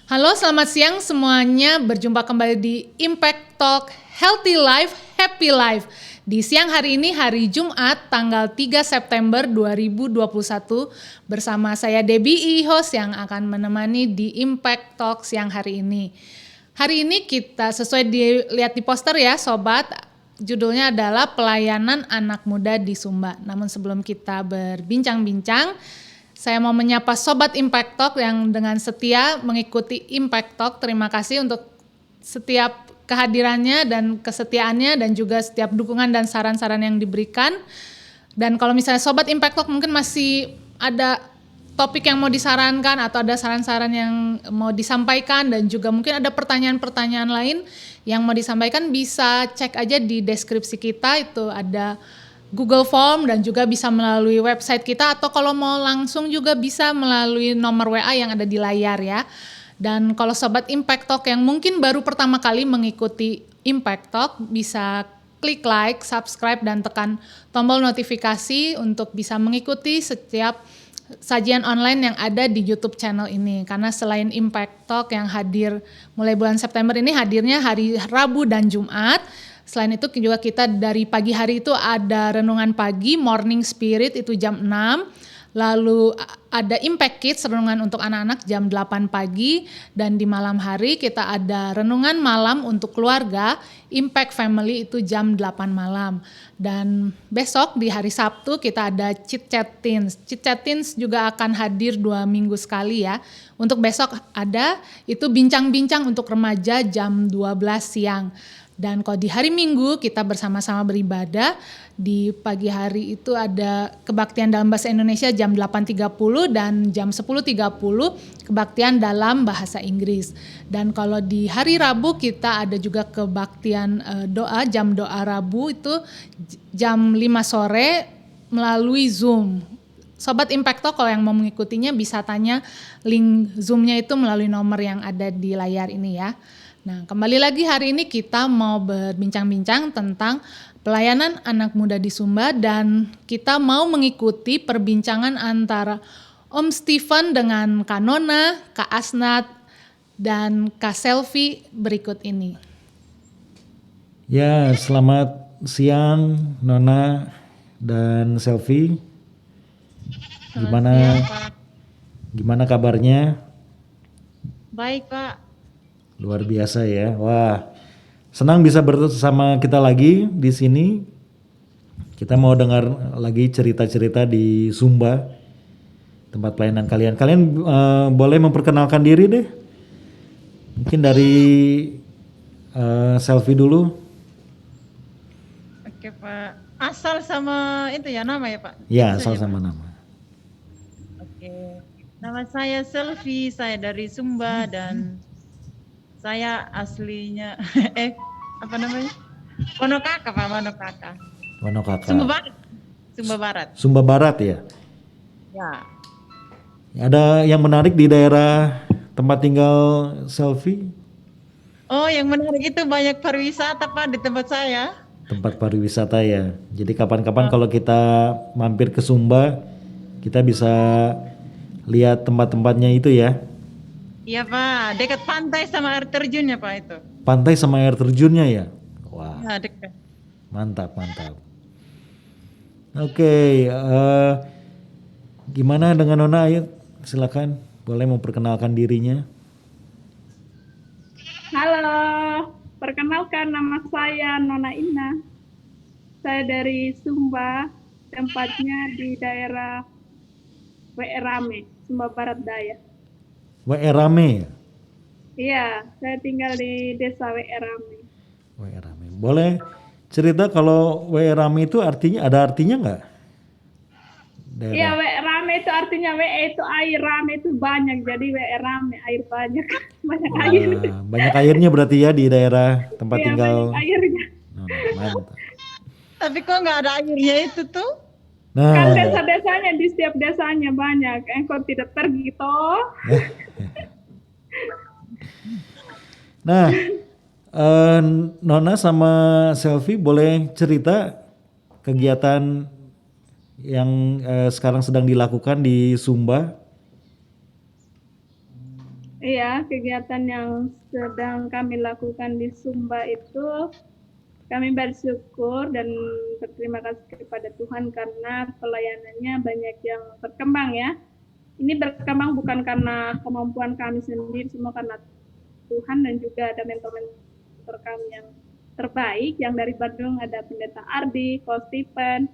Halo, selamat siang semuanya. Berjumpa kembali di Impact Talk Healthy Life, Happy Life. Di siang hari ini, hari Jumat, tanggal 3 September 2021, bersama saya Debbie host yang akan menemani di Impact Talk siang hari ini. Hari ini kita sesuai dilihat di poster ya, sobat. Judulnya adalah Pelayanan Anak Muda di Sumba. Namun sebelum kita berbincang-bincang, saya mau menyapa Sobat Impact Talk yang dengan setia mengikuti Impact Talk. Terima kasih untuk setiap kehadirannya dan kesetiaannya dan juga setiap dukungan dan saran-saran yang diberikan. Dan kalau misalnya Sobat Impact Talk mungkin masih ada topik yang mau disarankan atau ada saran-saran yang mau disampaikan dan juga mungkin ada pertanyaan-pertanyaan lain yang mau disampaikan, bisa cek aja di deskripsi kita, itu ada Google Form dan juga bisa melalui website kita, atau kalau mau langsung juga bisa melalui nomor WA yang ada di layar ya. Dan kalau Sobat Impact Talk yang mungkin baru pertama kali mengikuti Impact Talk, bisa klik like, subscribe, dan tekan tombol notifikasi untuk bisa mengikuti setiap sajian online yang ada di YouTube channel ini. Karena selain Impact Talk yang hadir mulai bulan September ini, hadirnya hari Rabu dan Jumat. Selain itu juga kita dari pagi hari itu ada renungan pagi, morning spirit itu jam 6. Lalu ada Impact Kids, renungan untuk anak-anak jam 8 pagi. Dan di malam hari kita ada renungan malam untuk keluarga, Impact Family itu jam 8 malam. Dan besok di hari Sabtu kita ada Chit Chat Teens. Chit Chat Teens juga akan hadir 2 minggu sekali ya. Untuk besok ada itu bincang-bincang untuk remaja jam 12 siang. Dan kalau di hari Minggu kita bersama-sama beribadah, di pagi hari itu ada kebaktian dalam bahasa Indonesia jam 8.30 dan jam 10.30 kebaktian dalam bahasa Inggris. Dan kalau di hari Rabu kita ada juga kebaktian doa, jam doa Rabu itu jam 5 sore melalui Zoom. Sobat Impact Talk kalau yang mau mengikutinya bisa tanya link Zoom-nya itu melalui nomor yang ada di layar ini ya. Nah, kembali lagi hari ini kita mau berbincang-bincang tentang pelayanan anak muda di Sumba, dan kita mau mengikuti perbincangan antara Om Steven dengan Kak Nona, Kak Asnat, dan Kak Selvi berikut ini. Ya, selamat siang Nona dan Selvi. Gimana kabarnya? Baik, Pak. Luar biasa ya. Wah, senang bisa bersama kita lagi di sini. Kita mau dengar lagi cerita-cerita di Sumba, tempat pelayanan kalian. Kalian boleh memperkenalkan diri deh. Mungkin dari Selvi dulu. Oke, Pak. Asal sama itu ya nama ya, Pak? Ya, Bisa asal ya, sama Pak? nama. Oke. Nama saya Selvi, saya dari Sumba dan saya aslinya apa namanya? Wonokaka, Pak, Wonokaka. Wanokaka. Sumba Barat. Sumba Barat. Sumba Barat ya. Ya. Ada yang menarik di daerah tempat tinggal Selvi? Oh, yang menarik itu banyak pariwisata, Pak, di tempat saya. Tempat pariwisata ya. Jadi kapan-kapan kalau kita mampir ke Sumba, kita bisa lihat tempat-tempatnya itu ya. Iya, Pak. Dekat pantai sama air terjunnya, Pak, itu. Pantai sama air terjunnya ya. Wah, Ya, dekat. mantap, mantap. Oke, gimana dengan Nona? Ayo, silakan. Boleh memperkenalkan dirinya. Halo, perkenalkan nama saya Nona Ina. Saya dari Sumba, tempatnya di daerah Rame, Sumba Barat Daya. Rame ya? Iya, saya tinggal di desa Rame. Rame. Boleh cerita kalau Rame itu artinya nggak? Iya, Rame itu artinya itu air, Rame itu banyak, jadi Rame air banyak, banyak air. Banyak airnya berarti ya di daerah tempat Iya, tinggal. banyak airnya. Mantap. Tapi kok nggak ada airnya itu tuh? Nah, Kan desa-desanya, di setiap desanya banyak, engkau tidak pergi toh. nah, Nona sama Selvi boleh cerita kegiatan yang sekarang sedang dilakukan di Sumba? Iya, kegiatan yang sedang kami lakukan di Sumba itu kami bersyukur dan berterima kasih kepada Tuhan karena pelayanannya banyak yang berkembang ya. Ini berkembang bukan karena kemampuan kami sendiri, semua karena Tuhan, dan juga ada mentor-mentor kami yang terbaik. Yang dari Bandung ada Pendeta Ardi, Ko Stephen,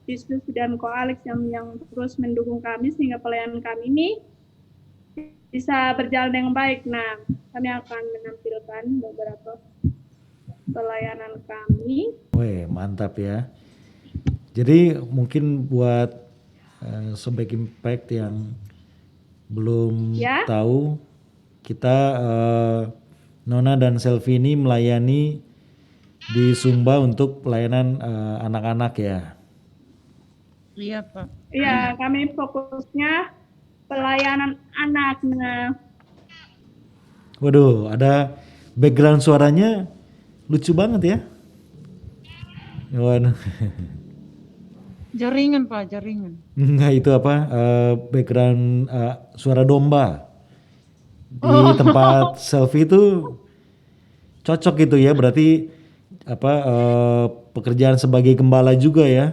Yesus dan Ko Alex yang terus mendukung kami sehingga pelayanan kami ini bisa berjalan dengan baik. Nah, kami akan menampilkan beberapa pelayanan kami. Weh, mantap ya. Jadi mungkin buat Sobat Impact yang belum Ya. tahu, kita Nona dan Selvi ini melayani di Sumba untuk pelayanan anak-anak ya. Iya Pak. Iya, kami fokusnya pelayanan anak. Nah, Waduh, ada background suaranya lucu banget ya. Waduh. Jaringan Pak, jaringan. Nah itu apa background suara domba di tempat Selfie itu cocok gitu ya, berarti apa pekerjaan sebagai gembala juga ya,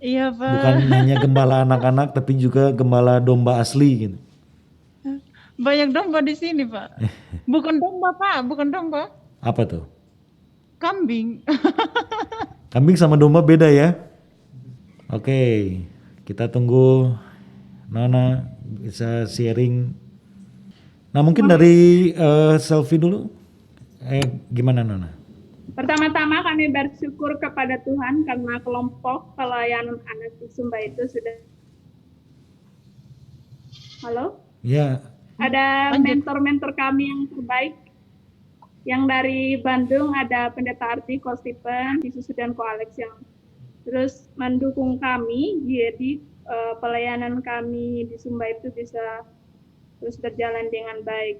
Iya Pak. bukan hanya gembala anak-anak tapi juga gembala domba asli gitu. Banyak domba di sini Pak. Bukan domba Pak, bukan domba. Apa tuh? Kambing. Kambing sama domba beda ya. Oke, kita tunggu Nona bisa sharing. Nah mungkin dari Selfie dulu. Gimana Nona? pertama-tama kami bersyukur kepada Tuhan karena kelompok pelayanan anak di Sumba itu sudah. Halo? Ya, Ada mentor-mentor kami yang terbaik. Yang dari Bandung ada Pendeta Arti, Ko Stephen, Yesus dan Ko Alex yang terus mendukung kami. Jadi pelayanan kami di Sumba itu bisa terus berjalan dengan baik.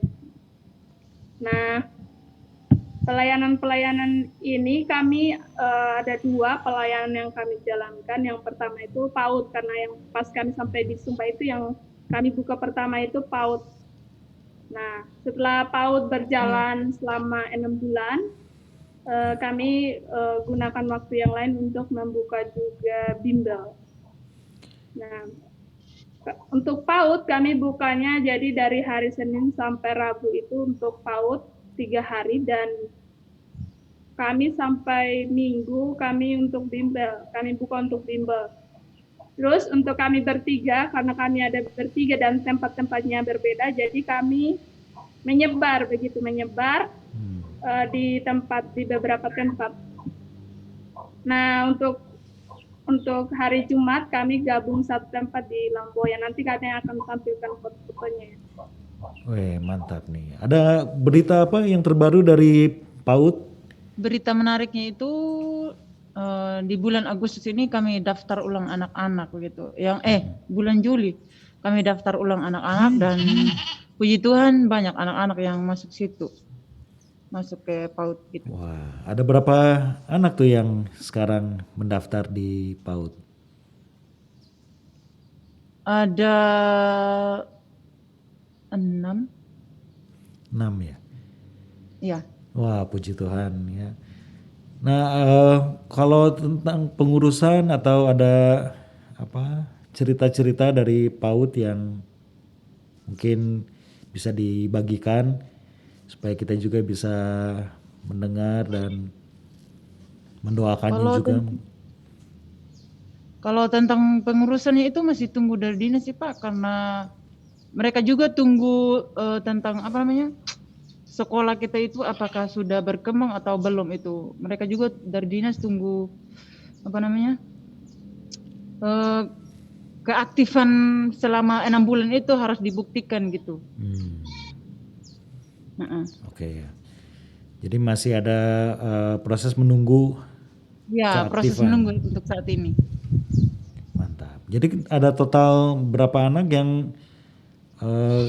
Nah, pelayanan-pelayanan ini kami ada 2 pelayanan yang kami jalankan. Yang pertama itu PAUD, karena yang pas kami sampai di Sumba itu yang kami buka pertama itu PAUD. Nah, setelah PAUD berjalan selama 6 bulan, kami gunakan waktu yang lain untuk membuka juga bimbel. Nah, untuk PAUD kami bukanya jadi dari hari Senin sampai Rabu itu untuk PAUD 3 hari, dan kami sampai Minggu kami untuk bimbel, kami buka untuk bimbel. Terus untuk kami bertiga, karena kami ada bertiga dan tempat-tempatnya berbeda, jadi kami menyebar di beberapa tempat. Nah, untuk hari Jumat kami gabung satu tempat di Lamboya. Nanti kami akan tampilkan foto-fotonya. weh mantap nih. Ada berita apa yang terbaru dari PAUD? Berita menariknya itu di bulan Agustus ini kami daftar ulang anak-anak begitu. Bulan Juli kami daftar ulang anak-anak dan puji Tuhan banyak anak-anak yang masuk situ. Masuk ke PAUD gitu. Wah, ada berapa anak tuh yang sekarang mendaftar di PAUD? Ada 6. 6 ya? Ya. Wah, puji Tuhan ya. Nah, kalau tentang pengurusan atau ada apa cerita-cerita dari PAUD yang mungkin bisa dibagikan supaya kita juga bisa mendengar dan mendoakannya juga. Kalau tentang pengurusannya itu masih tunggu dari dinas sih Pak, karena mereka juga tunggu tentang apa namanya, sekolah kita itu apakah sudah berkembang atau belum itu. Mereka juga dari dinas tunggu apa namanya, keaktifan selama 6 bulan itu harus dibuktikan gitu. Oke ya. Jadi masih ada proses menunggu. Ya, proses menunggu untuk saat ini. Mantap. Jadi ada total berapa anak yang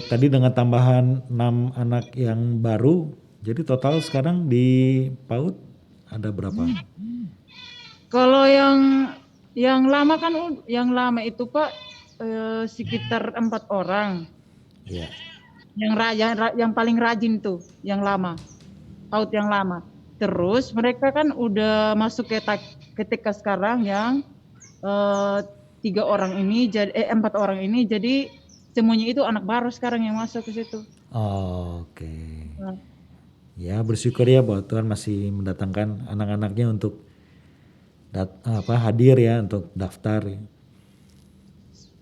tadi dengan tambahan 6 anak yang baru, jadi total sekarang di PAUD ada berapa? Kalau yang lama kan, yang lama itu Pak sekitar 4 orang. Iya. yang paling rajin tuh, yang lama, PAUD yang lama. Terus mereka kan udah masuk ke TK sekarang yang 4 orang ini, jadi semuanya itu anak baru sekarang yang masuk ke situ. Oke. Nah, Ya bersyukur ya bahwa Tuhan masih mendatangkan anak-anaknya untuk hadir ya untuk daftar ya.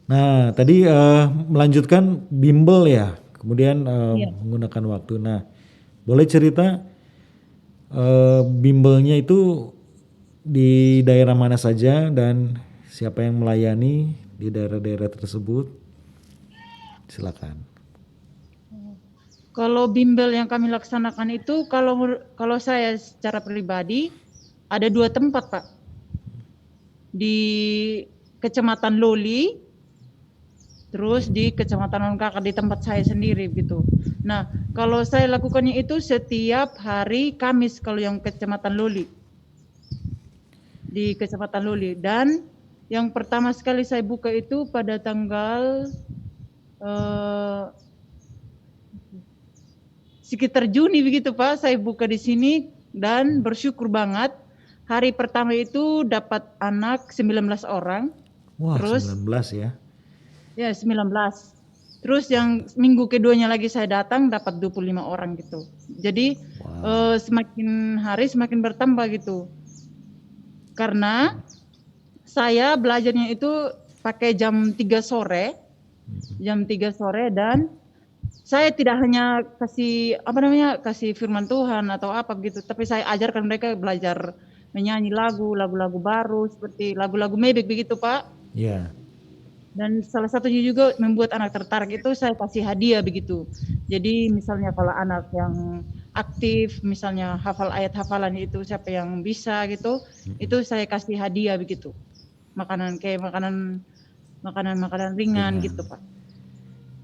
Nah tadi melanjutkan bimbel ya, kemudian iya. menggunakan waktu. Nah boleh cerita bimbelnya itu di daerah mana saja dan siapa yang melayani di daerah-daerah tersebut? Silakan. Kalau bimbel yang kami laksanakan itu, kalau saya secara pribadi ada 2 tempat, Pak. Di Kecamatan Loli, terus di Kecamatan Kakak di tempat saya sendiri gitu. Nah, kalau saya lakukannya itu setiap hari Kamis kalau yang Kecamatan Loli. Di Kecamatan Loli, dan yang pertama sekali saya buka itu pada tanggal sekitar Juni begitu Pak, saya buka di sini dan bersyukur banget. Hari pertama itu dapat anak 19 orang. Wah, Terus 19 ya. ya 19. Terus yang minggu keduanya lagi saya datang dapat 25 orang gitu. Jadi semakin hari semakin bertambah gitu. Karena saya belajarnya itu pakai jam 3 sore. Jam 3 sore dan saya tidak hanya kasih firman Tuhan atau apa gitu, tapi saya ajarkan mereka belajar menyanyi lagu-lagu baru seperti lagu-lagu Mebek begitu Pak. Iya. Dan salah satunya juga membuat anak tertarik itu saya kasih hadiah begitu. Jadi misalnya kalau anak yang aktif, misalnya hafal ayat hafalan itu siapa yang bisa gitu, itu saya kasih hadiah begitu. Makanan ringan gitu Pak.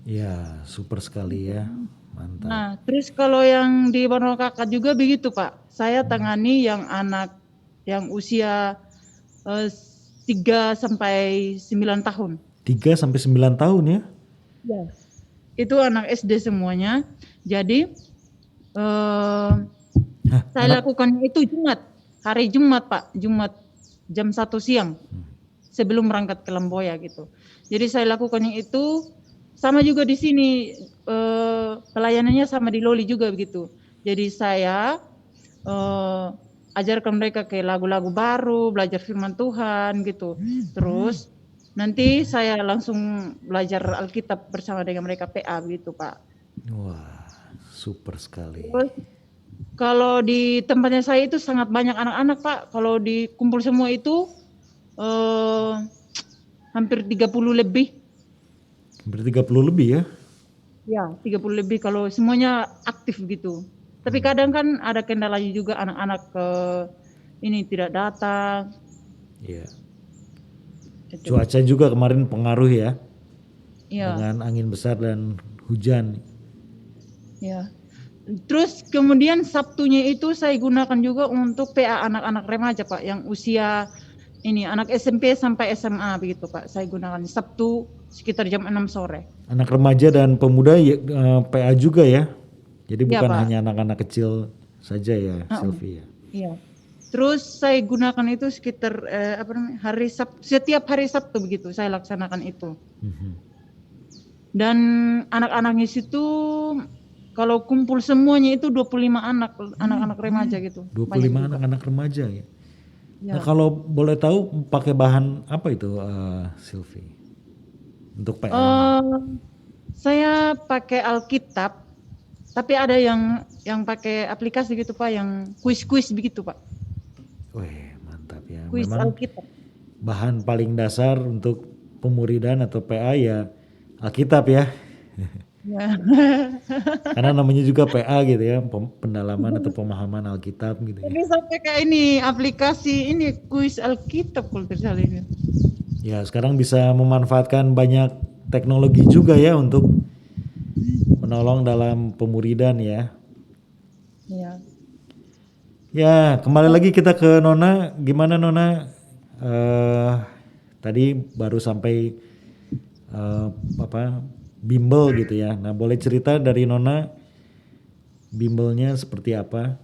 Ya, super sekali ya. Mantap. Nah, terus kalau yang di Pondok Kakak juga begitu Pak. Saya tangani yang anak yang usia 3 sampai 9 tahun. 3 sampai 9 tahun ya? Ya. Itu anak SD semuanya. Jadi saya lakukan itu hari Jumat Pak, Jumat jam 1 siang sebelum berangkat ke Lemboya gitu. Jadi saya lakukannya itu sama juga di sini pelayanannya sama di Loli juga begitu. Jadi saya ajarkan mereka ke lagu-lagu baru, belajar firman Tuhan gitu. Terus nanti saya langsung belajar Alkitab bersama dengan mereka PA begitu Pak. Wah, super sekali. Terus kalau di tempatnya saya itu sangat banyak anak-anak Pak. Kalau dikumpul semua itu hampir 30 lebih. Hampir 30 lebih ya? Ya, 30 lebih kalau semuanya aktif gitu. Tapi kadang kan ada kendalanya juga anak-anak ini tidak datang. Iya. Itu. Cuaca juga kemarin pengaruh ya? Ya. Dengan angin besar dan hujan. Ya. Terus kemudian Sabtunya itu saya gunakan juga untuk PA anak-anak remaja Pak, yang usia ini anak SMP sampai SMA begitu Pak. Saya gunakan Sabtu sekitar jam 6 sore. Anak remaja dan pemuda ya, PA juga ya? Jadi Ya, bukan Pak. hanya anak-anak kecil saja ya, Sylvia. Iya. Terus saya gunakan itu sekitar hari Sabtu, setiap hari Sabtu begitu saya laksanakan itu. Dan anak-anaknya situ kalau kumpul semuanya itu 25 anak-anak remaja gitu. 25 anak-anak remaja ya. Ya. Nah kalau boleh tahu pakai bahan apa itu Sylvie? Untuk PA? Saya pakai Alkitab, tapi ada yang pakai aplikasi gitu Pak, yang kuis-kuis begitu Pak. Wih mantap ya. Kuis Memang Alkitab. bahan paling dasar untuk pemuridan atau PA ya Alkitab ya. Ya. Karena namanya juga PA gitu ya, pendalaman atau pemahaman Alkitab gitu ya. Tapi saya pakai ini aplikasi ini kuis Alkitab kalau tidak salah ini. Ya sekarang bisa memanfaatkan banyak teknologi juga ya untuk menolong dalam pemuridan ya. Ya. Ya kembali lagi kita ke Nona, gimana Nona? Tadi baru sampai bimbel gitu ya. Nah, boleh cerita dari Nona bimbelnya seperti apa?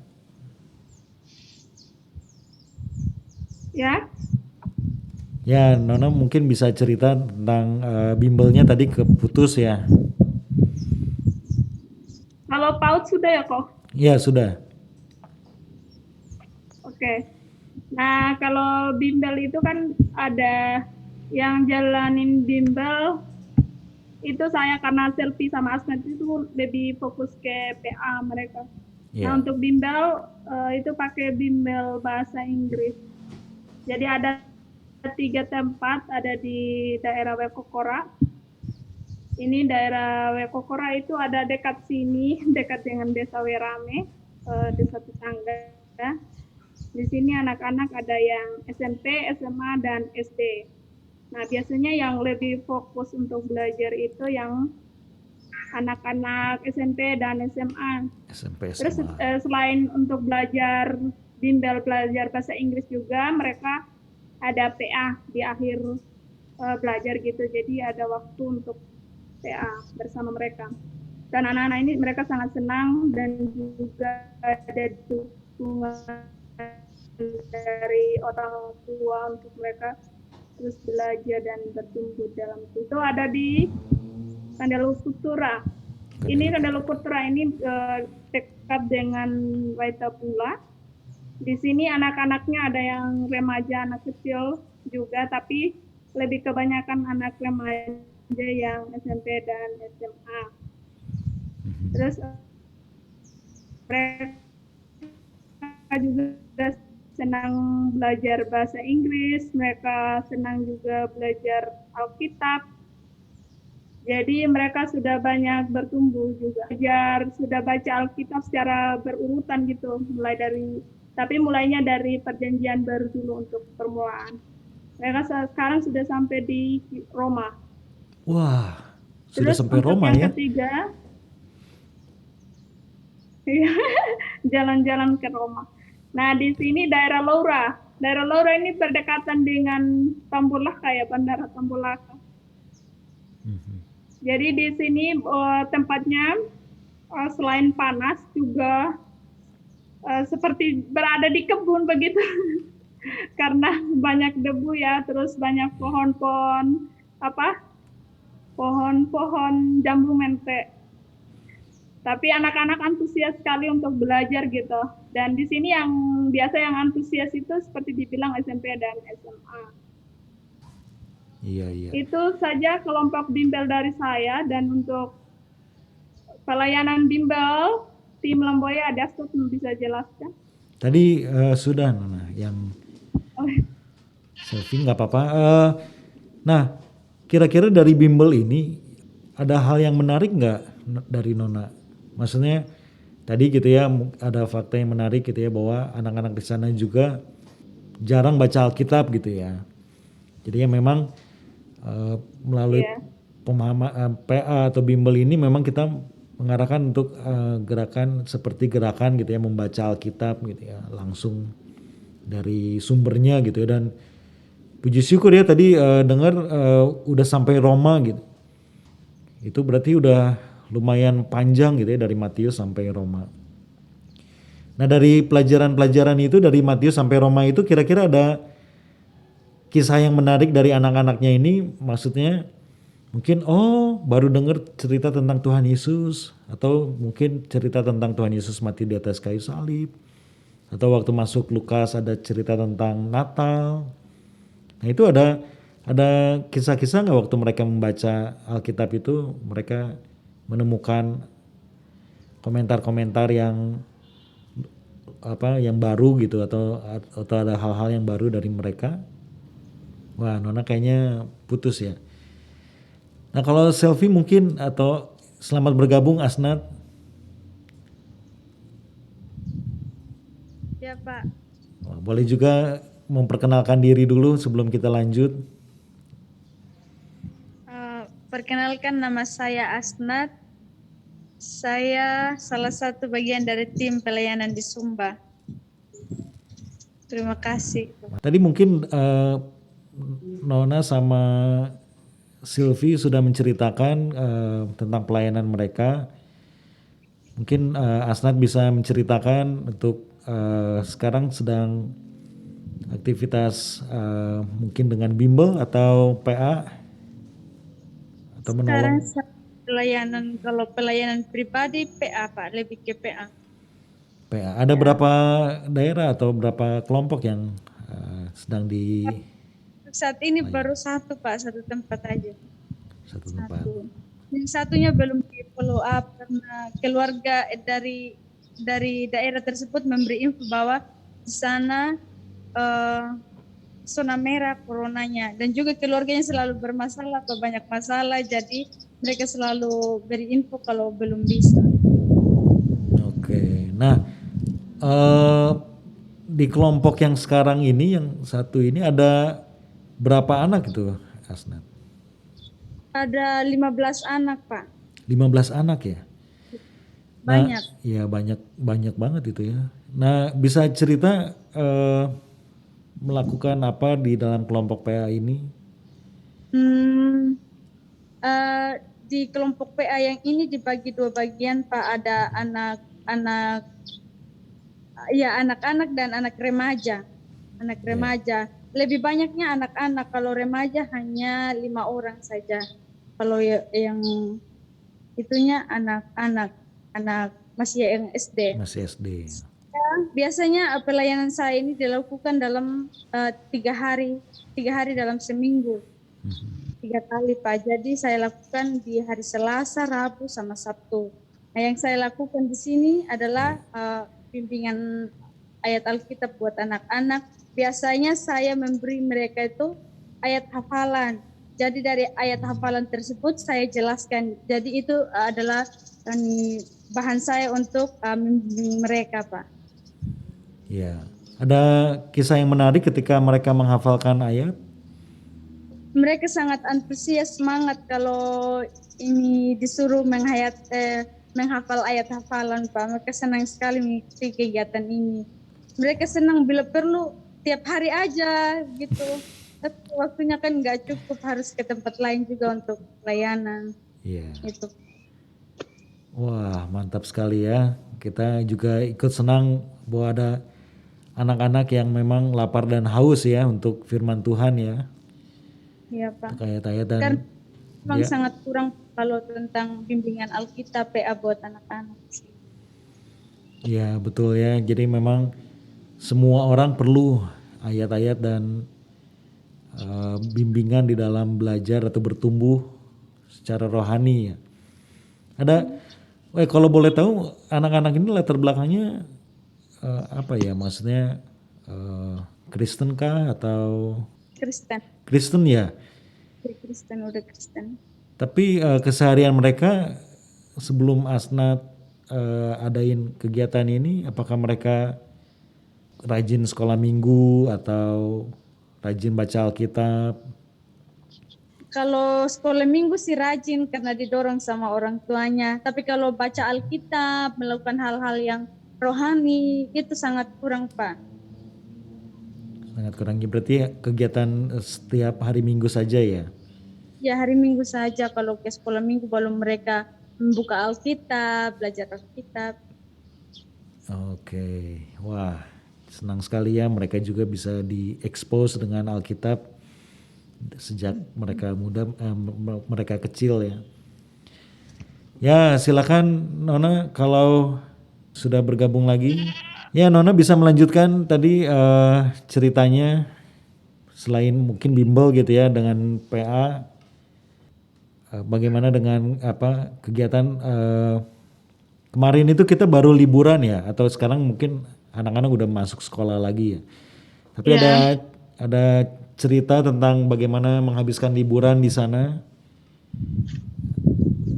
Ya, Ya, Nona mungkin bisa cerita tentang bimbelnya tadi keputus ya. kalau PAUD sudah ya kok. Ya, sudah. Oke. Nah, kalau bimbel itu kan ada yang jalanin bimbel itu saya, karena Selfie sama Asmat itu lebih fokus ke PA mereka. Nah, Ya. untuk bimbel itu pakai bimbel bahasa Inggris. Jadi ada 3 tempat, ada di daerah Wekokora. Ini daerah Wekokora itu ada dekat sini, dekat dengan Desa Werame, Desa Tetangga. Di sini anak-anak ada yang SMP, SMA, dan SD. Nah, biasanya yang lebih fokus untuk belajar itu yang anak-anak SMP dan SMA. SMP Terus SMA. selain untuk belajar bimbel, belajar bahasa Inggris juga, mereka ada PA di akhir belajar gitu. Jadi ada waktu untuk PA bersama mereka. Dan anak-anak ini mereka sangat senang, dan juga ada dukungan dari orang tua untuk mereka terus belajar dan bertumbuh dalam itu ada di Kandaluputura. Ini Kandaluputura ini dekat dengan Waitapula. Di sini anak-anaknya ada yang remaja, anak kecil juga, tapi lebih kebanyakan anak remaja yang SMP dan SMA. Terus mereka juga senang belajar bahasa Inggris, mereka senang juga belajar Alkitab. Jadi mereka sudah banyak bertumbuh juga. Belajar, sudah baca Alkitab secara berurutan gitu, tapi mulainya dari perjanjian baru dulu untuk permulaan. Mereka sekarang sudah sampai di Roma. Wah, sudah Terus sampai untuk Roma yang ya? ketiga, jalan-jalan ke Roma. Nah, di sini daerah Laura. Daerah Laura ini berdekatan dengan Tambulaka ya, Bandara Tambulaka. Jadi di sini tempatnya selain panas juga seperti berada di kebun begitu. Karena banyak debu ya, terus banyak pohon-pohon pohon-pohon jambu mente. Tapi anak-anak antusias sekali untuk belajar gitu. Dan di sini yang biasa yang antusias itu seperti dibilang SMP dan SMA. Iya, iya. Itu saja kelompok bimbel dari saya. Dan untuk pelayanan bimbel, tim Lemboya ada bisa jelaskan? Tadi sudah Nona yang Oh, selfie nggak apa-apa. Nah, kira-kira dari bimbel ini ada hal yang menarik nggak dari Nona? Maksudnya tadi gitu ya, ada fakta yang menarik gitu ya, bahwa anak-anak di sana juga jarang baca Alkitab gitu ya. Jadi ya memang melalui iya. pemahaman PA atau bimbel ini memang kita mengarahkan untuk gerakan seperti gerakan gitu ya, membaca Alkitab gitu ya, langsung dari sumbernya gitu ya. Dan puji syukur ya tadi dengar udah sampai Roma gitu. Itu berarti udah lumayan panjang gitu ya, dari Matius sampai Roma. Nah, dari pelajaran-pelajaran itu dari Matius sampai Roma itu kira-kira ada kisah yang menarik dari anak-anaknya ini, maksudnya mungkin baru dengar cerita tentang Tuhan Yesus, atau mungkin cerita tentang Tuhan Yesus mati di atas kayu salib, atau waktu masuk Lukas ada cerita tentang Natal. Nah, itu ada kisah-kisah nggak waktu mereka membaca Alkitab itu, mereka menemukan komentar-komentar yang yang baru gitu, atau ada hal-hal yang baru dari mereka? Wah, Nona kayaknya putus ya. Nah, kalau selfie mungkin, atau selamat bergabung Asnat. Ya Pak, Wah, boleh juga memperkenalkan diri dulu sebelum kita lanjut. perkenalkan nama saya Asnat. Saya salah satu bagian dari tim pelayanan di Sumba. Terima kasih. Tadi mungkin Nona sama Sylvie sudah menceritakan tentang pelayanan mereka. Mungkin Asnat bisa menceritakan untuk sekarang sedang aktivitas mungkin dengan bimbel atau PA atau Sekarang menolong pelayanan, kalau pelayanan pribadi PA Pak, lebih ke PA. PA. Ada berapa daerah atau berapa kelompok yang sedang di Saat ini baru satu Pak, satu tempat aja. satu tempat? Satu. Yang satunya belum di follow up karena keluarga dari daerah tersebut memberi info bahwa di sana zona merah coronanya, dan juga keluarganya selalu bermasalah atau banyak masalah, jadi mereka selalu beri info kalau belum bisa. Oke. Nah, di kelompok yang sekarang ini, yang satu ini ada berapa anak itu, Asnat? Ada 15 anak Pak, 15 anak ya? banyak. Nah, ya banyak banget itu ya. Nah, bisa cerita melakukan apa di dalam kelompok PA ini? Hmm, di kelompok PA yang ini dibagi dua bagian Pak, ada anak-anak, ya anak-anak dan anak remaja. Anak remaja. Lebih banyaknya anak-anak, kalau remaja hanya 5 orang saja. Kalau yang itunya anak-anak, anak masih yang SD. Masih SD. Ya, biasanya pelayanan saya ini dilakukan dalam 3 hari dalam seminggu. 3 kali Pak. Jadi saya lakukan di hari Selasa, Rabu, sama Sabtu. Nah, yang saya lakukan di sini adalah bimbingan ayat Alkitab buat anak-anak. Biasanya saya memberi mereka itu ayat hafalan. Jadi dari ayat hafalan tersebut saya jelaskan. Jadi itu adalah bahan saya untuk membimbing mereka Pak. Ya. Ada kisah yang menarik ketika mereka menghafalkan ayat? Mereka sangat antusias, semangat kalau ini disuruh menghafal ayat hafalan Pak. Mereka senang sekali mengikuti kegiatan ini. Mereka senang bila perlu tiap hari aja gitu. Tapi waktunya kan nggak cukup, harus ke tempat lain juga untuk pelayanan. Iya. Itu. Wah, mantap sekali ya. Kita juga ikut senang bahwa ada anak-anak yang memang lapar dan haus ya untuk firman Tuhan ya. Iya Pak. Untuk ayat-ayat dan Kan memang ya. sangat kurang kalau tentang bimbingan Alkitab PA buat anak-anak. Ya betul ya. Jadi memang semua orang perlu ayat-ayat dan bimbingan di dalam belajar atau bertumbuh secara rohani ya. Ada, kalau boleh tahu anak-anak ini latar belakangnya apa ya? Maksudnya Kristen kah atau Kristen. Kristen ya? Kristen, udah Kristen. Tapi keseharian mereka sebelum Asnat adain kegiatan ini, apakah mereka rajin sekolah minggu atau rajin baca Alkitab? Kalau sekolah minggu sih rajin karena didorong sama orang tuanya. Tapi kalau baca Alkitab, melakukan hal-hal yang rohani, itu sangat kurang Pak. Sangat kurang. Berarti kegiatan setiap hari Minggu saja ya? Ya hari Minggu saja, kalau ke sekolah minggu baru mereka membuka Alkitab, belajar Alkitab. Oke, wah senang sekali ya mereka juga bisa diekspos dengan Alkitab sejak mereka muda, mereka kecil ya. Ya silakan Nona kalau sudah bergabung lagi. Ya Nona bisa melanjutkan tadi ceritanya selain mungkin bimbel gitu ya dengan PA. Bagaimana dengan apa kegiatan kemarin itu kita baru liburan ya, atau sekarang mungkin anak-anak udah masuk sekolah lagi ya. Tapi ada cerita tentang bagaimana menghabiskan liburan di sana.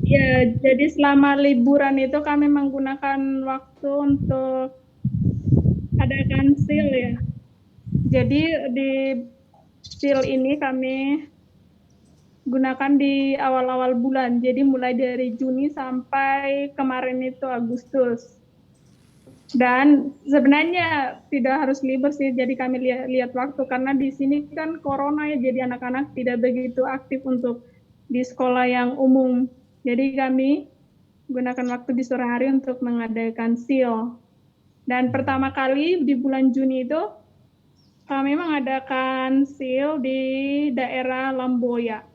Ya, jadi selama liburan itu kami menggunakan waktu untuk adakan seal ya. Jadi di seal ini kami gunakan di awal-awal bulan. Jadi mulai dari Juni sampai kemarin itu Agustus. Dan sebenarnya tidak harus libur sih, jadi kami lihat waktu karena di sini kan corona ya, jadi anak-anak tidak begitu aktif untuk di sekolah yang umum. Jadi kami gunakan waktu di sore hari untuk mengadakan SEAL. Dan pertama kali di bulan Juni itu kami mengadakan SEAL di daerah Lamboya.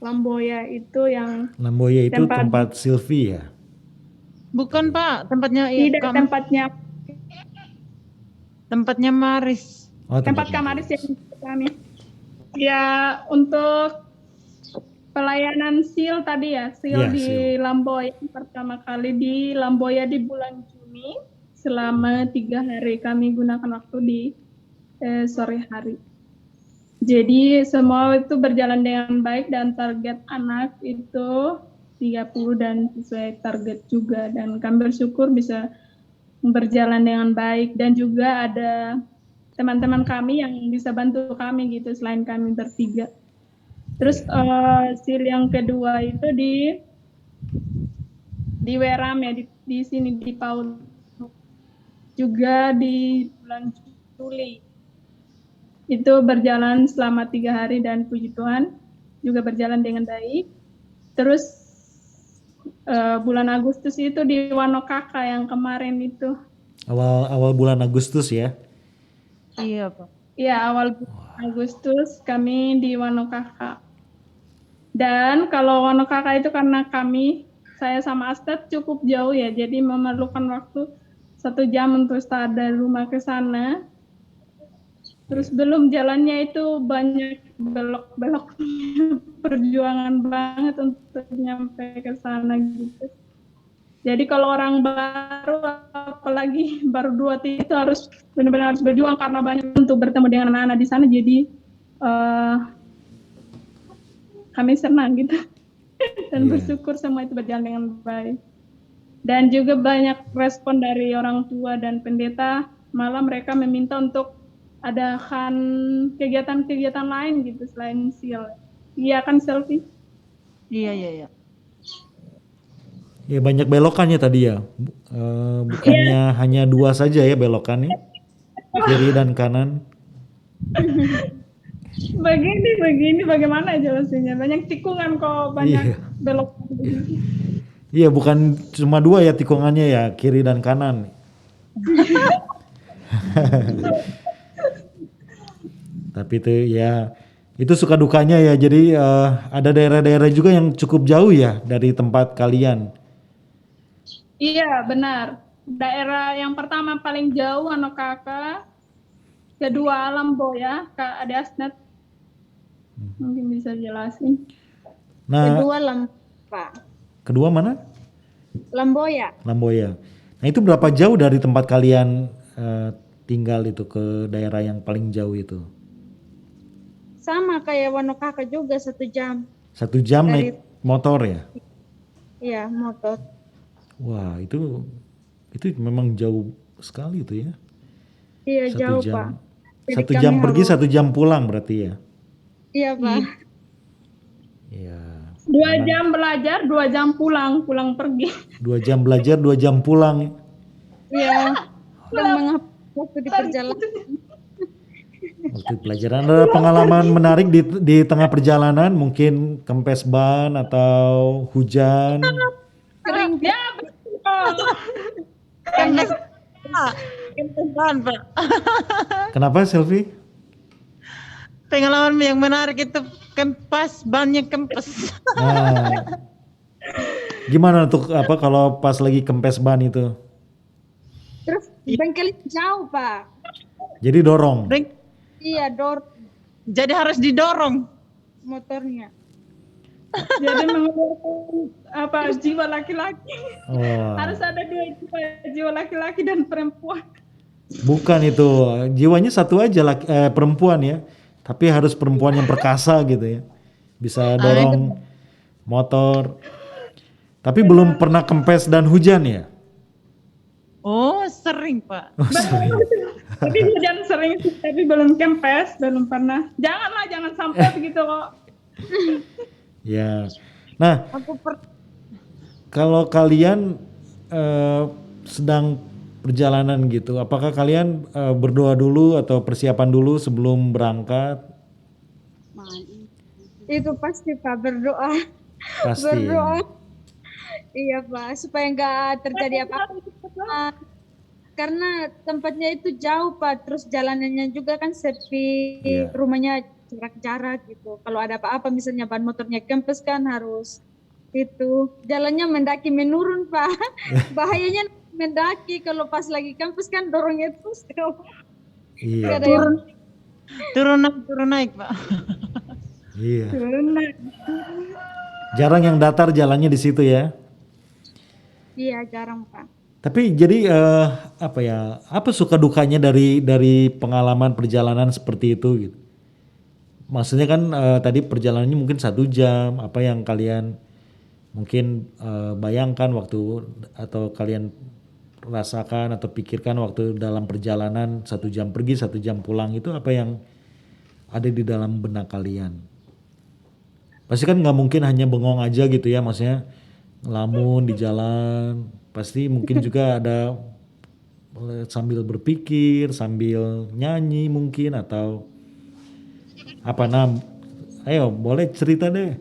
Lamboya itu yang Lamboya itu tempat Sylvie ya? Bukan Pak, tempatnya tidak tempatnya Maris. Oh, tempat Kamaris yang kami. Ya, untuk pelayanan SEAL tadi ya, SEAL Iya, di SEAL. Lamboya pertama kali di Lamboya di bulan Juni selama 3 hari kami gunakan waktu di sore hari. Jadi semua itu berjalan dengan baik dan target anak itu 30 dan sesuai target juga, dan kami bersyukur bisa berjalan dengan baik, dan juga ada teman-teman kami yang bisa bantu kami gitu selain kami bertiga. Terus SEAL yang kedua itu di Weram ya, di sini di PAUD juga di bulan Juli. Itu berjalan selama 3 hari dan puji Tuhan juga berjalan dengan baik. Terus bulan Agustus itu di Wanokaka yang kemarin itu. Awal bulan Agustus ya? Iya Pak. Iya, awal Agustus kami di Wanokaka. Dan kalau Wanokaka itu karena saya sama Astad cukup jauh ya, jadi memerlukan waktu 1 jam untuk start dari rumah ke sana. Terus belum jalannya itu banyak belok-belok, perjuangan banget untuk nyampe ke sana gitu. Jadi kalau orang baru, apalagi baru 2 itu harus benar-benar harus berjuang karena banyak untuk bertemu dengan anak-anak di sana. Jadi kami senang gitu dan bersyukur semua itu berjalan dengan baik. Dan juga banyak respon dari orang tua dan pendeta, malah mereka meminta untuk adakan kegiatan-kegiatan lain gitu selain SEAL. Iya kan, Selfie? Iya. Ya banyak belokannya tadi ya, bukannya hanya 2 saja ya belokannya, kiri dan kanan. Begini bagaimana jelasinnya? Banyak tikungan kok, banyak belok. Iya, bukan cuma 2 ya tikungannya ya, kiri dan kanan. Tapi itu ya, itu suka dukanya ya. Jadi ada daerah-daerah juga yang cukup jauh ya dari tempat kalian. Iya, benar. Daerah yang pertama paling jauh Wanokaka, kedua Lamboya, Kak Ade Asnat mungkin bisa jelasin. Nah, kedua mana? Lamboya. Lamboya. Nah, itu berapa jauh dari tempat kalian tinggal itu ke daerah yang paling jauh itu? Sama kayak Wanokaka juga 1 jam. 1 jam naik motor ya? Iya, motor. Wah, itu memang jauh sekali itu ya. Iya, 1 jauh jam. Pak. 1 jam pergi, 1 jam pulang berarti ya? Iya Pak. Iya. 2 jam belajar, 2 jam pulang pergi. 2 jam belajar, 2 jam pulang. Iya. Pulang waktu di perjalanan. Waktu pelajaran, ada pengalaman menarik di tengah perjalanan, mungkin kempes ban atau hujan. Sering Ya, betul. Kempesan Pak. Kenapa Selfie? Pengalaman yang menarik itu kempes, banyak kempes. Nah, gimana untuk kalau pas lagi kempes ban itu? Terus bengkelnya jauh Pak. Jadi dorong. Iya, Jadi harus didorong motornya. Jadi mengeluarkan jiwa laki-laki. Oh. Harus ada 2 jiwa laki-laki dan perempuan. Bukan itu, jiwanya 1 aja perempuan ya. Tapi harus perempuan yang perkasa gitu ya. Bisa dorong motor. Tapi belum pernah kempes dan hujan ya? Oh, sering Pak. Oh, sering. Tapi hujan sering sih, tapi belum kempes, belum pernah. Jangan sampai begitu kok. Ya. Nah, kalau kalian sedang perjalanan gitu, apakah kalian berdoa dulu atau persiapan dulu sebelum berangkat? Itu pasti Pak berdoa, Pasti berdoa. ya. Iya Pak, supaya nggak terjadi apa-apa. Karena tempatnya itu jauh Pak, terus jalanannya juga kan sepi, Iya. rumahnya jarak-jarak gitu. Kalau ada apa-apa misalnya ban motornya kempes kan harus itu jalannya mendaki menurun Pak. Bahayanya mendaki kalau pas lagi kempes kan dorongnya terus nggak Iya, ada yang Turun naik Pak. iya. turun. Jarang yang datar jalannya di situ ya. Iya jarang Pak. Tapi jadi apa ya? Apa suka dukanya dari pengalaman perjalanan seperti itu gitu? Maksudnya kan tadi perjalanannya mungkin 1 jam. Apa yang kalian mungkin bayangkan waktu atau kalian rasakan atau pikirkan waktu dalam perjalanan 1 jam pergi 1 jam pulang itu apa yang ada di dalam benak kalian? Pasti kan nggak mungkin hanya bengong aja gitu ya, maksudnya ngelamun di jalan. Pasti mungkin juga ada sambil berpikir, sambil nyanyi mungkin atau apa. Nah, ayo boleh cerita deh.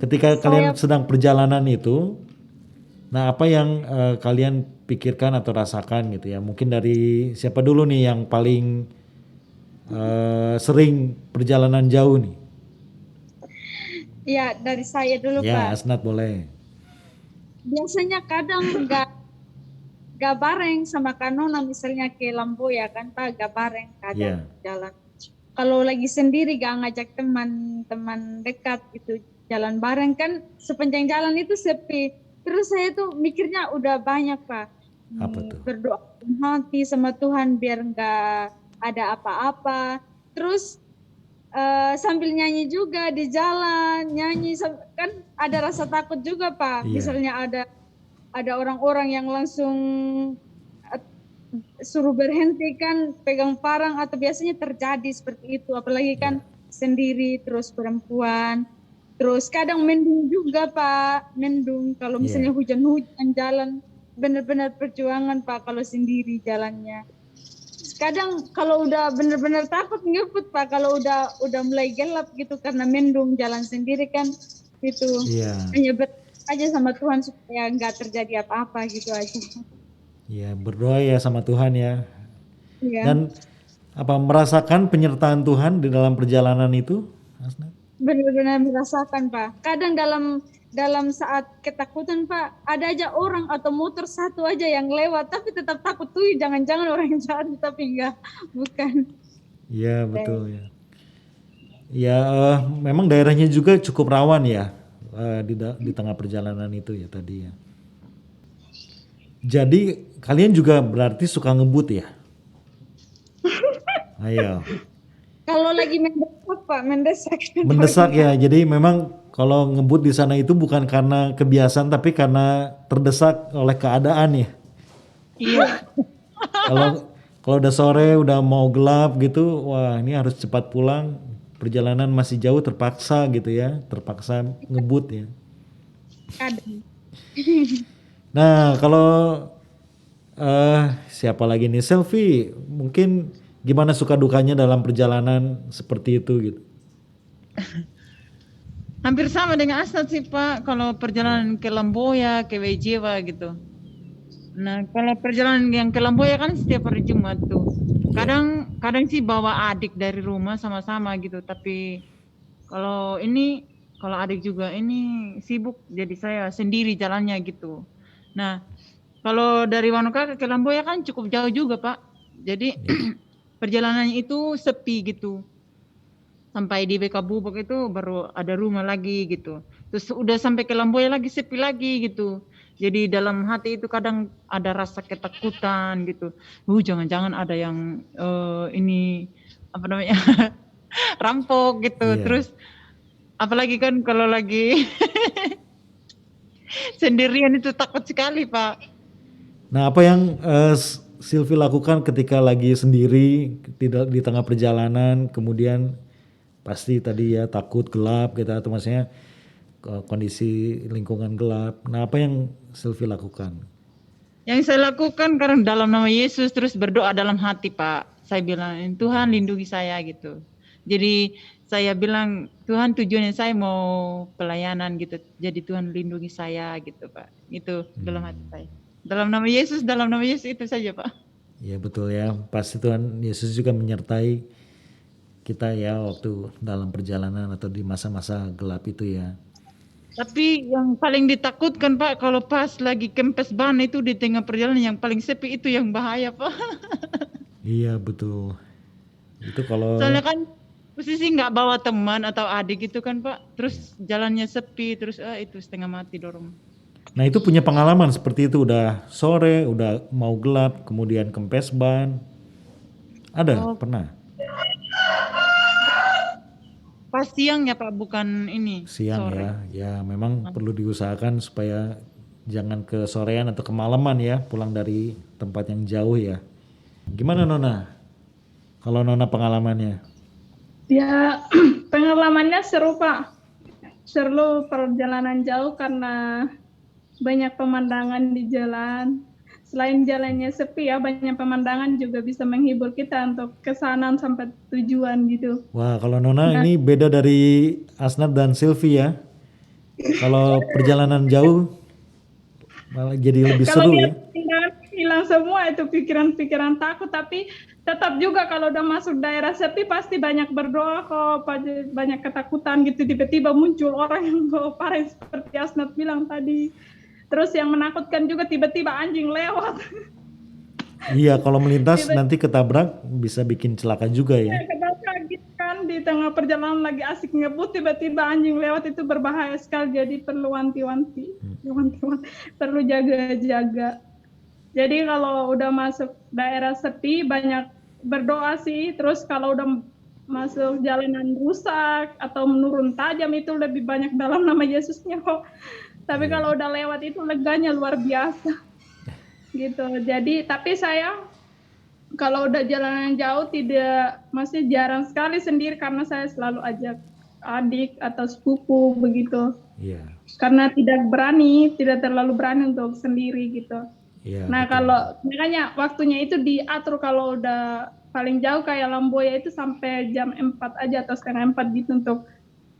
Ketika kalian sedang perjalanan itu, nah apa yang kalian pikirkan atau rasakan gitu ya? Mungkin dari siapa dulu nih yang paling sering perjalanan jauh nih? Iya dari saya dulu Ya, Pak. Asnat boleh. Biasanya kadang nggak bareng sama Kanona misalnya ke Lambo ya kan Pak, nggak bareng kadang Iya. jalan. Kalau lagi sendiri gak ngajak teman-teman dekat gitu jalan bareng kan sepanjang jalan itu sepi. Terus saya tuh mikirnya udah banyak Pak. Apa tuh? Berdoa hati sama Tuhan biar nggak ada apa-apa. Terus sambil nyanyi juga di jalan, nyanyi kan ada rasa takut juga Pak. Iya. Misalnya ada orang-orang yang langsung suruh berhenti kan pegang parang atau biasanya terjadi seperti itu apalagi kan sendiri terus perempuan terus kadang mendung juga Pak, mendung kalau misalnya hujan-hujan jalan benar-benar perjuangan Pak kalau sendiri jalannya. Kadang kalau udah benar-benar takut ngebut Pak kalau udah mulai gelap gitu karena mendung jalan sendiri kan itu. Iya. Hanya aja sama Tuhan supaya nggak terjadi apa-apa gitu aja. Ya, berdoa ya sama Tuhan ya. Iya. Dan apa merasakan penyertaan Tuhan di dalam perjalanan itu, Asnat? Benar-benar merasakan Pak. Kadang dalam saat ketakutan Pak, ada aja orang atau motor satu aja yang lewat, tapi tetap takut tuh jangan-jangan orang yang jahat, tapi enggak, bukan. Iya betul ya. Ya memang daerahnya juga cukup rawan ya di tengah perjalanan itu ya tadi ya. Jadi kalian juga berarti suka ngebut ya? Ayo. Kalau lagi mendesak Pak, mendesak. Mendesak ya. Jadi memang kalau ngebut di sana itu bukan karena kebiasaan tapi karena terdesak oleh keadaan ya. Iya. Kalau udah sore udah mau gelap gitu, wah ini harus cepat pulang. Perjalanan masih jauh terpaksa gitu ya, terpaksa ngebut ya. Kadang. Nah kalau siapa lagi nih Selfie, mungkin gimana suka dukanya dalam perjalanan seperti itu gitu? Hampir sama dengan Asnat sih Pak, kalau perjalanan ke Lamboya, ke Wejewa gitu. Nah kalau perjalanan yang ke Lamboya kan setiap hari Jumat tuh. Kadang sih bawa adik dari rumah sama-sama gitu, tapi kalau adik juga ini sibuk jadi saya sendiri jalannya gitu. Nah kalau dari Wanoka ke Lamboya kan cukup jauh juga Pak, jadi perjalanannya itu sepi gitu. Sampai di Bekabubak itu baru ada rumah lagi gitu. Terus udah sampai ke Lamboya lagi sepi lagi gitu. Jadi dalam hati itu kadang ada rasa ketakutan gitu. Jangan-jangan ada yang ini apa namanya rampok gitu. Iya. Terus apalagi kan kalau lagi sendirian itu takut sekali Pak. Nah apa yang Sylvie lakukan ketika lagi sendiri di tengah perjalanan, kemudian pasti tadi ya takut gelap gitu atau maksudnya kondisi lingkungan gelap. Nah apa yang Sylvie lakukan? Yang saya lakukan karena dalam nama Yesus terus berdoa dalam hati Pak. Saya bilang Tuhan lindungi saya gitu. Jadi saya bilang Tuhan tujuannya saya mau pelayanan gitu. Jadi Tuhan lindungi saya gitu Pak. Itu dalam hati saya. Dalam nama Yesus itu saja Pak. Ya betul ya, pasti Tuhan Yesus juga menyertai kita ya waktu dalam perjalanan atau di masa-masa gelap itu ya. Tapi yang paling ditakutkan Pak, kalau pas lagi kempes ban itu di tengah perjalanan yang paling sepi itu yang bahaya Pak. Iya betul. Itu kalau Soalnya kan posisi nggak bawa teman atau adik gitu kan Pak. Terus jalannya sepi, terus itu setengah mati dorong. nah itu punya pengalaman seperti itu, udah sore, udah mau gelap, kemudian kempes ban. Ada pernah? Pas siangnya Pak, bukan ini. Siang sore. ya. Ya memang perlu diusahakan supaya jangan kesorean atau kemalaman ya pulang dari tempat yang jauh ya. Gimana Nona? Kalau Nona pengalamannya? Ya, pengalamannya seru Pak. Seru perjalanan jauh karena banyak pemandangan di jalan. Selain jalannya sepi ya, banyak pemandangan juga bisa menghibur kita untuk kesana sampai tujuan gitu. Wah kalau Nona ini beda dari Asnat dan Sylvie ya. Kalau perjalanan jauh malah jadi lebih Kalau seru dia ya. hilang semua itu pikiran-pikiran takut, tapi tetap juga kalau udah masuk daerah sepi pasti banyak berdoa kok, banyak ketakutan gitu, tiba-tiba muncul orang yang bawa parah seperti Asnat bilang tadi. Terus yang menakutkan juga tiba-tiba anjing lewat. Iya kalau melintas nanti ketabrak bisa bikin celaka juga ya. Kita kaget kan di tengah perjalanan lagi asik ngebut tiba-tiba anjing lewat, itu berbahaya sekali, jadi perlu wanti-wanti, perlu jaga-jaga. Jadi kalau udah masuk daerah sepi banyak berdoa sih, terus kalau udah masuk jalanan rusak atau menurun tajam itu lebih banyak dalam nama Yesusnya kok. Tapi kalau udah lewat itu leganya luar biasa gitu. Jadi tapi saya kalau udah jalanan jauh masih jarang sekali sendiri karena saya selalu ajak adik atau sepupu begitu. Iya. Karena tidak terlalu berani untuk sendiri gitu. Iya. Nah kalau makanya waktunya itu diatur, kalau udah paling jauh kayak Lamboya itu sampai jam 4 aja atau setengah 4 gitu untuk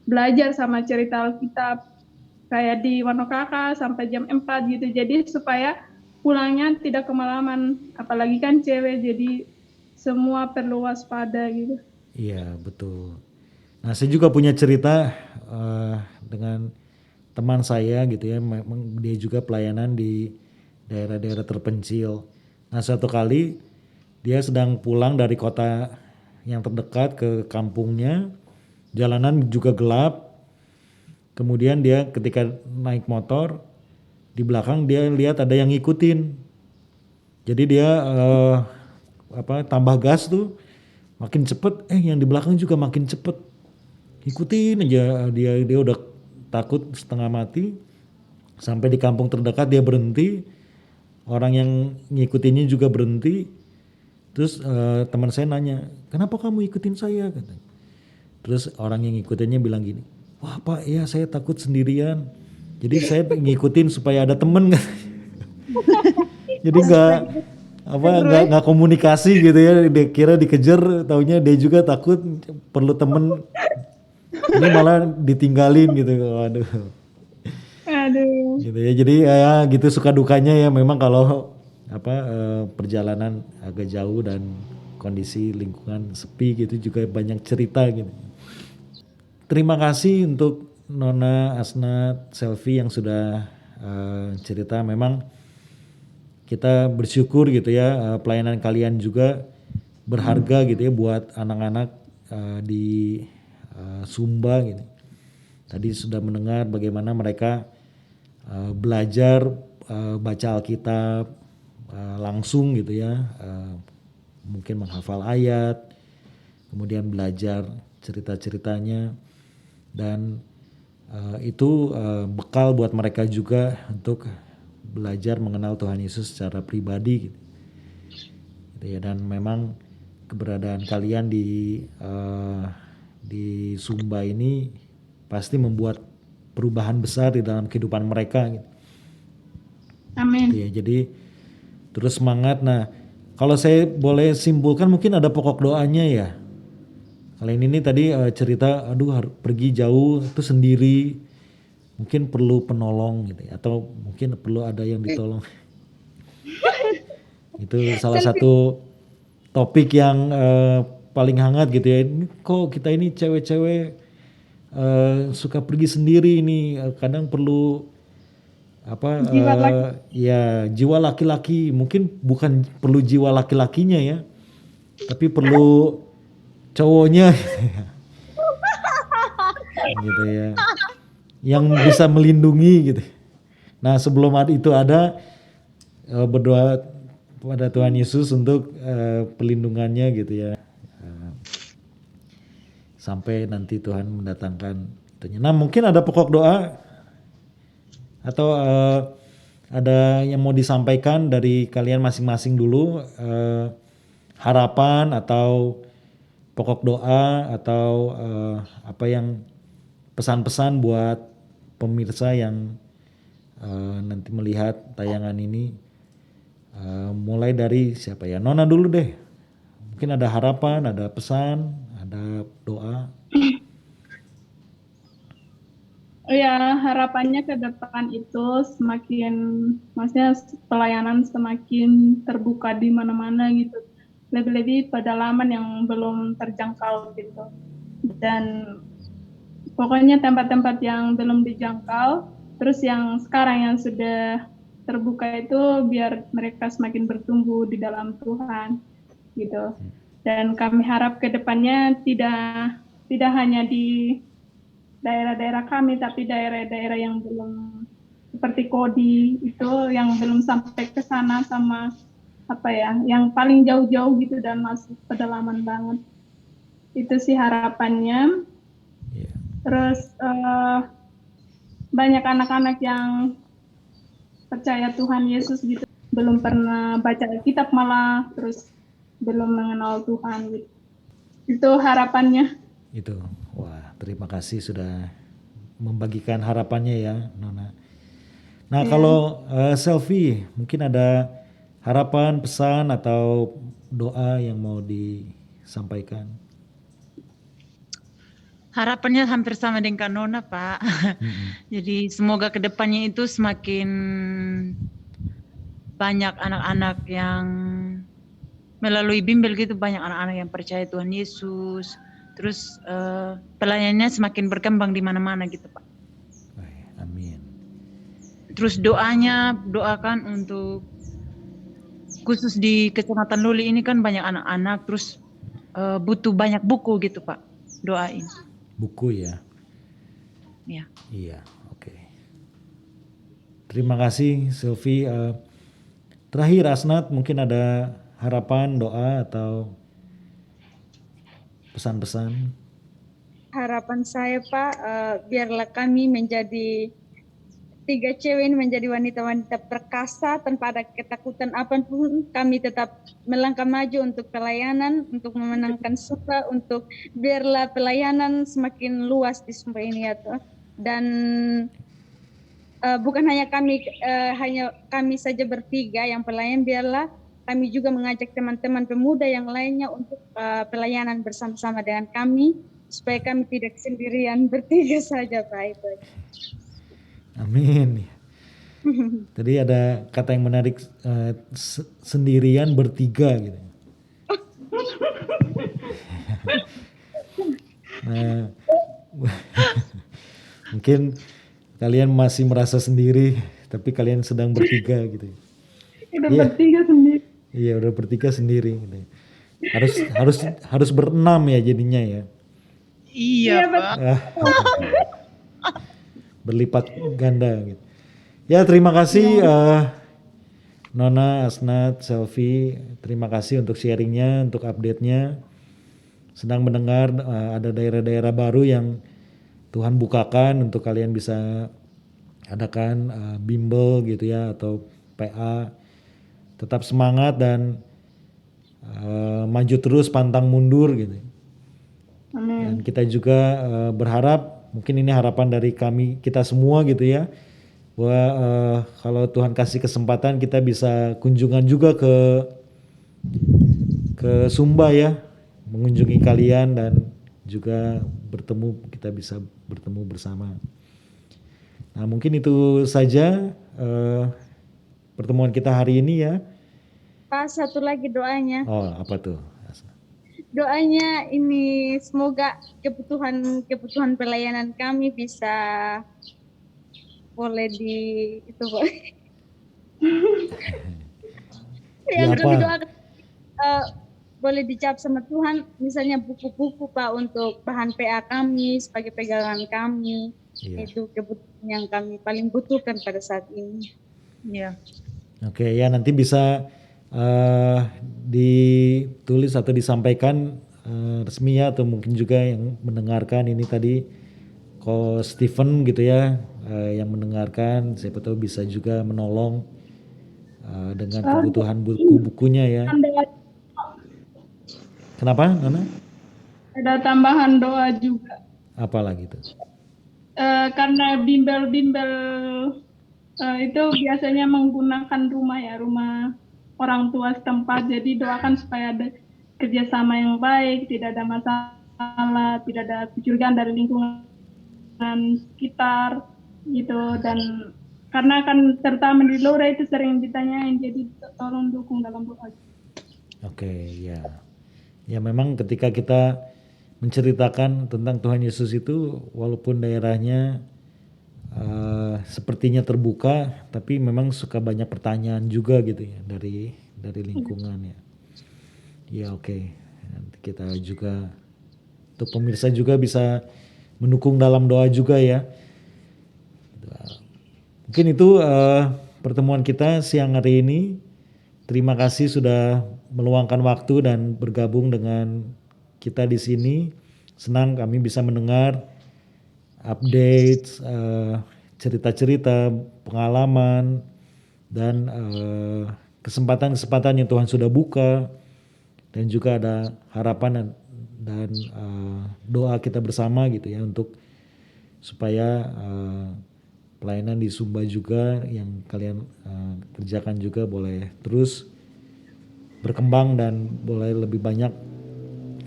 belajar sama cerita Alkitab. Kayak di Wanokaka sampai jam 4 gitu. Jadi supaya pulangnya tidak kemalaman, apalagi kan cewek, jadi semua perlu waspada gitu. Iya betul. Nah saya juga punya cerita dengan teman saya gitu ya, memang dia juga pelayanan di daerah-daerah terpencil. Nah suatu kali dia sedang pulang dari kota yang terdekat ke kampungnya, jalanan juga gelap. Kemudian dia ketika naik motor, di belakang dia lihat ada yang ngikutin. Jadi dia tambah gas tuh, makin cepet, yang di belakang juga makin cepet. Ikutin aja, dia udah takut setengah mati. Sampai di kampung terdekat dia berhenti, orang yang ngikutinnya juga berhenti. Terus teman saya nanya, kenapa kamu ikutin saya? Katanya. Terus orang yang ngikutinnya bilang gini, wah Pak ya saya takut sendirian. Jadi saya ngikutin supaya ada temen. Jadi nggak komunikasi gitu ya. Dia kira dikejar, taunya dia juga takut perlu temen. Ini malah ditinggalin gitu. Aduh. Gitu ya. Jadi ya gitu suka dukanya ya memang kalau perjalanan agak jauh dan kondisi lingkungan sepi gitu juga banyak cerita gitu. Terima kasih untuk Nona, Asnat, Selvi yang sudah cerita. Memang kita bersyukur gitu ya, pelayanan kalian juga berharga gitu ya buat anak-anak di Sumba gitu. Tadi sudah mendengar bagaimana mereka belajar baca Alkitab langsung gitu ya, mungkin menghafal ayat, kemudian belajar cerita-ceritanya. Dan itu bekal buat mereka juga untuk belajar mengenal Tuhan Yesus secara pribadi gitu ya. Dan memang keberadaan kalian di Sumba ini pasti membuat perubahan besar di dalam kehidupan mereka gitu. Amin. Ya, jadi terus semangat. Nah kalau saya boleh simpulkan mungkin ada pokok doanya ya. Kalian ini tadi cerita, aduh pergi jauh itu sendiri, mungkin perlu penolong gitu ya, atau mungkin perlu ada yang ditolong. Itu salah satu topik yang paling hangat gitu ya. Ini kok kita ini cewek-cewek suka pergi sendiri ini, kadang perlu apa ya jiwa laki-laki, mungkin bukan perlu jiwa laki-lakinya ya, tapi perlu cowoknya gitu ya, yang bisa melindungi gitu. Nah sebelum itu ada berdoa pada Tuhan Yesus untuk pelindungannya gitu ya, sampai nanti Tuhan mendatangkan itunya. Nah mungkin ada pokok doa atau ada yang mau disampaikan dari kalian masing-masing dulu, harapan atau pokok doa atau apa yang pesan-pesan buat pemirsa yang nanti melihat tayangan ini. Mulai dari siapa ya? Nona dulu deh. Mungkin ada harapan, ada pesan, ada doa. Ya, harapannya ke depan itu semakin, maksudnya pelayanan semakin terbuka di mana-mana gitu. Lebih-lebih pedalaman yang belum terjangkau gitu. Dan pokoknya tempat-tempat yang belum dijangkau, terus yang sekarang yang sudah terbuka itu biar mereka semakin bertumbuh di dalam Tuhan gitu. Dan kami harap ke depannya tidak hanya di daerah-daerah kami, tapi daerah-daerah yang belum, seperti Kodi itu yang belum sampai ke sana, sama apa ya, yang paling jauh-jauh gitu dan masuk pedalaman banget. Itu sih harapannya. Terus banyak anak-anak yang percaya Tuhan Yesus gitu, belum pernah baca Alkitab malah, terus belum mengenal Tuhan gitu. Itu harapannya. Itu, wah terima kasih sudah membagikan harapannya ya Nona. Nah kalau Selfie mungkin ada harapan, pesan atau doa yang mau disampaikan. Harapannya hampir sama dengan Nona, Pak. Jadi semoga kedepannya itu semakin banyak anak-anak yang melalui bimbel gitu, banyak anak-anak yang percaya Tuhan Yesus. Terus pelayanannya semakin berkembang di mana-mana gitu, Pak. Amin. Terus doakan untuk khusus di Kecamatan Luli ini kan banyak anak-anak, terus butuh banyak buku gitu, Pak. Doain. Buku ya. Ya. Iya, oke. Terima kasih Sylvie. Terakhir Asnat, mungkin ada harapan, doa atau pesan-pesan? Harapan saya Pak, biarlah kami menjadi 3 cewek ini menjadi wanita-wanita perkasa tanpa ada ketakutan apapun. Kami tetap melangkah maju untuk pelayanan, untuk memenangkan Sumba, untuk biarlah pelayanan semakin luas di Sumba ini ya Tuhan. Dan bukan hanya kami saja bertiga yang pelayan, biarlah kami juga mengajak teman-teman pemuda yang lainnya untuk pelayanan bersama-sama dengan kami, supaya kami tidak sendirian bertiga saja Pak. Itu. Amin. Tadi ada kata yang menarik, sendirian bertiga gitu. Nah, mungkin kalian masih merasa sendiri, tapi kalian sedang bertiga gitu. Udah bertiga sendiri. Iya, udah bertiga sendiri gitu. Harus berenam ya jadinya ya. Iya, Pak. Berlipat ganda gitu. Ya terima kasih Nona, Asnat, Selfie, terima kasih untuk sharingnya, untuk update-nya. Sedang mendengar ada daerah-daerah baru yang Tuhan bukakan untuk kalian bisa adakan bimbel gitu ya, atau PA. Tetap semangat dan maju terus, pantang mundur gitu. Amin. Dan kita juga berharap, mungkin ini harapan dari kita semua gitu ya, bahwa kalau Tuhan kasih kesempatan kita bisa kunjungan juga ke Sumba ya, mengunjungi kalian dan juga kita bisa bertemu bersama. Nah mungkin itu saja pertemuan kita hari ini ya. Pak, satu lagi doanya. Oh apa tuh? Doanya ini semoga kebutuhan pelayanan kami bisa boleh itu Pak. Yang kami doakan boleh dijawab sama Tuhan, misalnya buku-buku Pak untuk bahan PA kami sebagai pegangan kami. Itu kebutuhan yang kami paling butuhkan pada saat ini. Iya. Oke ya, nanti bisa ditulis atau disampaikan resmi ya, atau mungkin juga yang mendengarkan ini tadi Ko Stephen gitu ya, yang mendengarkan siapa tahu bisa juga menolong dengan kebutuhan buku-bukunya ya. Kenapa Nana? Ada tambahan doa juga. Apa lagi tuh? Karena bimbel-bimbel itu biasanya menggunakan rumah orang tua setempat, jadi doakan supaya ada kerjasama yang baik, tidak ada masalah, tidak ada kecurigaan dari lingkungan sekitar gitu. Dan karena kan terutama di Lora itu sering ditanyain, jadi tolong dukung dalam doa. Oke, ya memang ketika kita menceritakan tentang Tuhan Yesus itu, walaupun daerahnya sepertinya terbuka, tapi memang suka banyak pertanyaan juga gitu ya dari lingkungannya. Ya oke. Nanti kita juga untuk pemirsa juga bisa mendukung dalam doa juga ya. Mungkin itu pertemuan kita siang hari ini. Terima kasih sudah meluangkan waktu dan bergabung dengan kita di sini. Senang kami bisa mendengar update, cerita-cerita, pengalaman, dan kesempatan-kesempatan yang Tuhan sudah buka, dan juga ada harapan dan doa kita bersama gitu ya, untuk supaya pelayanan di Sumba juga yang kalian kerjakan juga boleh terus berkembang dan boleh lebih banyak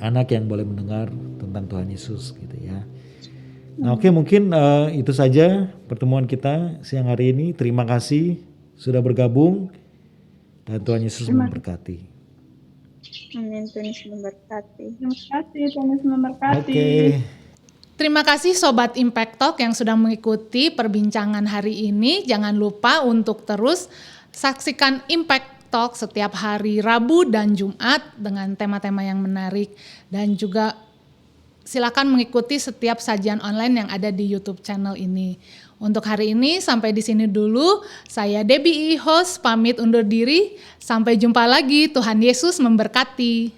anak yang boleh mendengar tentang Tuhan Yesus gitu ya. Nah oke, mungkin itu saja pertemuan kita siang hari ini. Terima kasih sudah bergabung dan Tuhan Yesus memberkati. Amin, Tuhan Yesus memberkati. Terima kasih, Tuhan Yesus memberkati. Oke. Terima kasih Sobat Impact Talk yang sudah mengikuti perbincangan hari ini. Jangan lupa untuk terus saksikan Impact Talk setiap hari Rabu dan Jumat dengan tema-tema yang menarik. Dan juga silakan mengikuti setiap sajian online yang ada di YouTube channel ini. Untuk hari ini sampai di sini dulu. Saya Debbie host pamit undur diri. Sampai jumpa lagi. Tuhan Yesus memberkati.